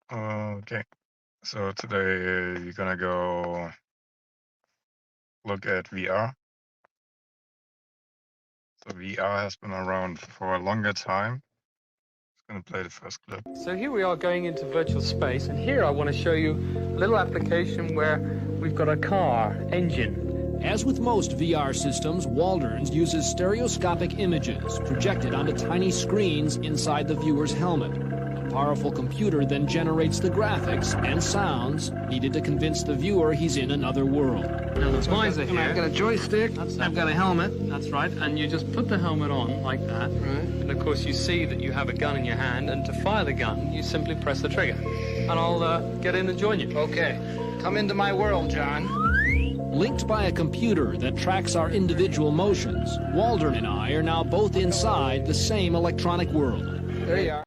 Okay, so today we're gonna go look at VR. So VR has been around for a longer time. Just gonna play the first clip. So here we are going into virtual space, and here I want to show you a little application where we've got a car engine. As with most VR systems, Waldron's uses stereoscopic images projected onto tiny screens inside the viewer's helmet. A powerful computer then generates the graphics and sounds needed to convince the viewer he's in another world. Now the visor here. I've got a joystick, I've got a helmet. That's right, and you just put the helmet on like that. Right. And of course you see that you have a gun in your hand, and to fire the gun, you simply press the trigger. And I'll get in and join you. Okay, come into my world, John. Linked by a computer that tracks our individual motions, Waldron and I are now both inside the same electronic world. There you are.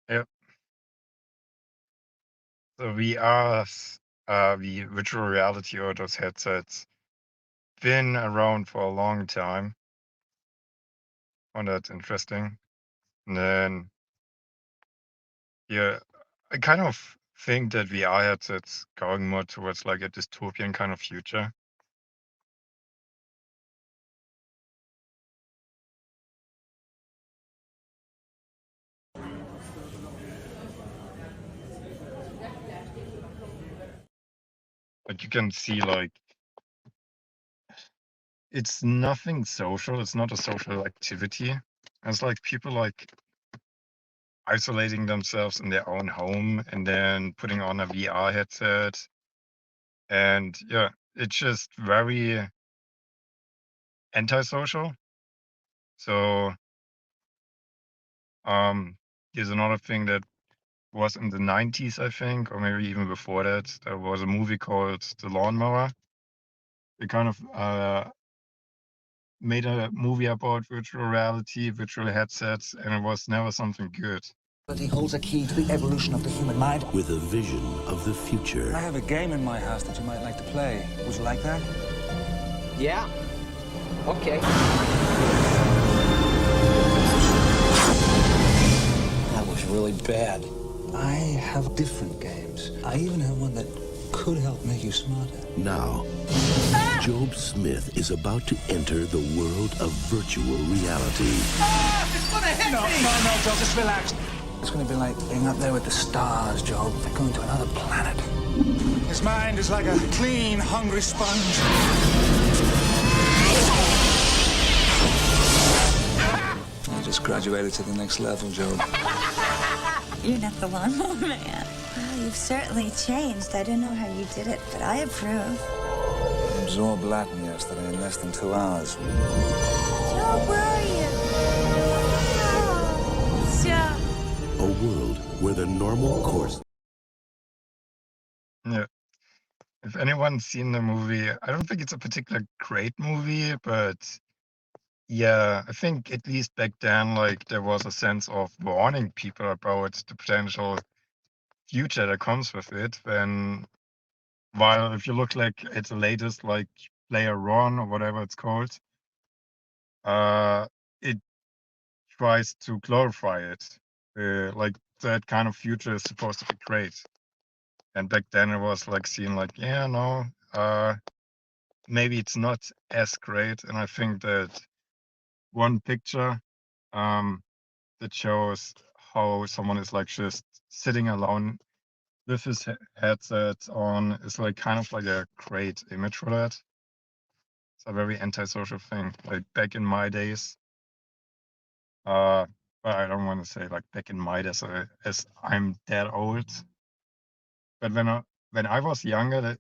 Yep. So VR, the virtual reality or those headsets, been around for a long time. Found that interesting. And then, yeah, I kind of think that VR headsets going more towards like a dystopian kind of future. Like you can see like it's nothing social, it's not a social activity. It's like people like isolating themselves in their own home and then putting on a VR headset. And yeah, it's just very antisocial. So here's another thing that was in the 90s, I think, or maybe even before that. There was a movie called The Lawnmower. It kind of made a movie about virtual reality, virtual headsets, and it was never something good. But he holds a key to the evolution of the human mind. With a vision of the future. I have a game in my house that you might like to play. Would you like that? Yeah. Okay. That was really bad. I have different games. I even have one that could help make you smarter. Now, Job Smith is about to enter the world of virtual reality. It's gonna hit me! No, Job, just relax. It's gonna be like being up there with the stars, Job. They're going to another planet. His mind is like a clean, hungry sponge. You just graduated to the next level, Job. You're not the lawnmower man. Well, you've certainly changed. I don't know how you did it, but I approve. I absorbed Latin yesterday in less than 2 hours. Joe, where are you? Oh, Joe. A world where the normal course. Yeah. If anyone's seen the movie, I don't think it's a particular great movie, but yeah, I think at least back then, like there was a sense of warning people about the potential future that comes with it. While if you look like at the latest, like Player One or whatever it's called, it tries to glorify it. Like that kind of future is supposed to be great. And back then it was like seen like, yeah, no, maybe it's not as great. And I think that one picture that shows how someone is like just sitting alone with his headset on is like kind of like a great image for that. It's a very antisocial thing. Like back in my days, but I don't want to say like back in my days as I'm that old. But when I was younger,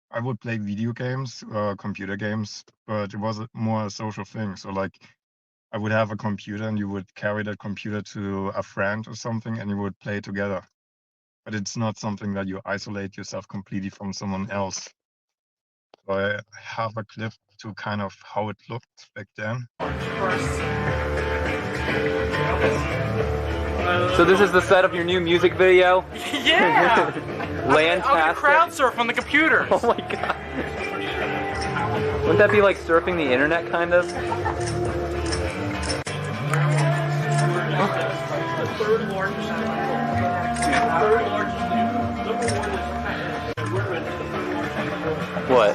I would play video games, computer games, but it was more a social thing. So like I would have a computer and you would carry that computer to a friend or something and you would play together. But it's not something that you isolate yourself completely from someone else. So I have a clip to kind of how it looked back then. So this is the set of your new music video? Yeah! Fantastic. I'll crowd surf on the computer. Oh my god. Wouldn't that be like surfing the internet, kind of? The third largest studio. The third largest studio. Number one is, and we're in the third largest. What?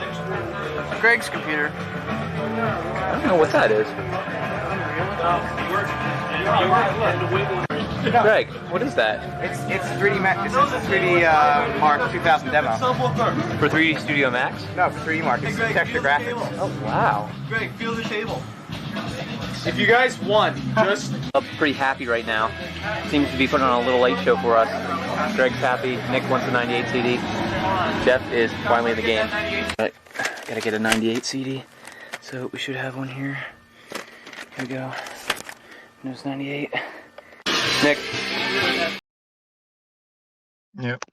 Greg's computer. I don't know what that is. Greg, what is that? It's 3D Max. This is a 3D Mark 2000 demo. For 3D Studio Max? No, for 3D Mark. It's texture graphics. Oh, wow. Greg, feel the table. If you guys want, just... I'm pretty happy right now. Seems to be putting on a little late show for us. Greg's happy. Nick wants a 98 CD. Jeff is finally in the game. Right, gotta get a 98 CD. So we should have one here. Here we go. Windows 98. Nick. Yep.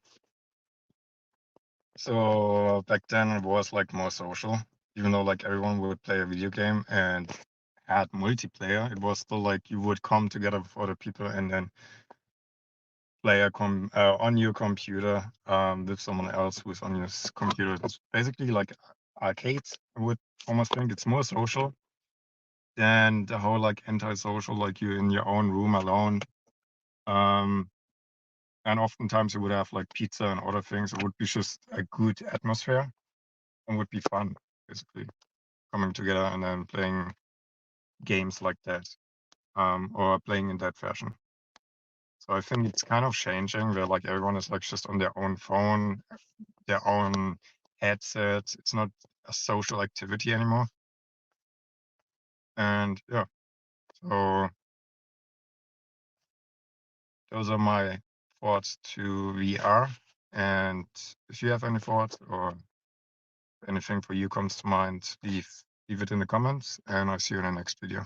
So back then it was like more social, even though like everyone would play a video game and had multiplayer. It was still like you would come together with other people and then play on your computer with someone else who's on your computer. It's basically like arcades. I would almost think it's more social than the whole like antisocial, like you're in your own room alone. And oftentimes you would have like pizza and other things. It would be just a good atmosphere and would be fun, basically, coming together and then playing games like that, or playing in that fashion. So I think it's kind of changing where like everyone is like just on their own phone, their own headset. It's not a social activity anymore. And yeah, so those are my thoughts to VR. And if you have any thoughts or anything for you comes to mind, leave it in the comments, and I'll see you in the next video.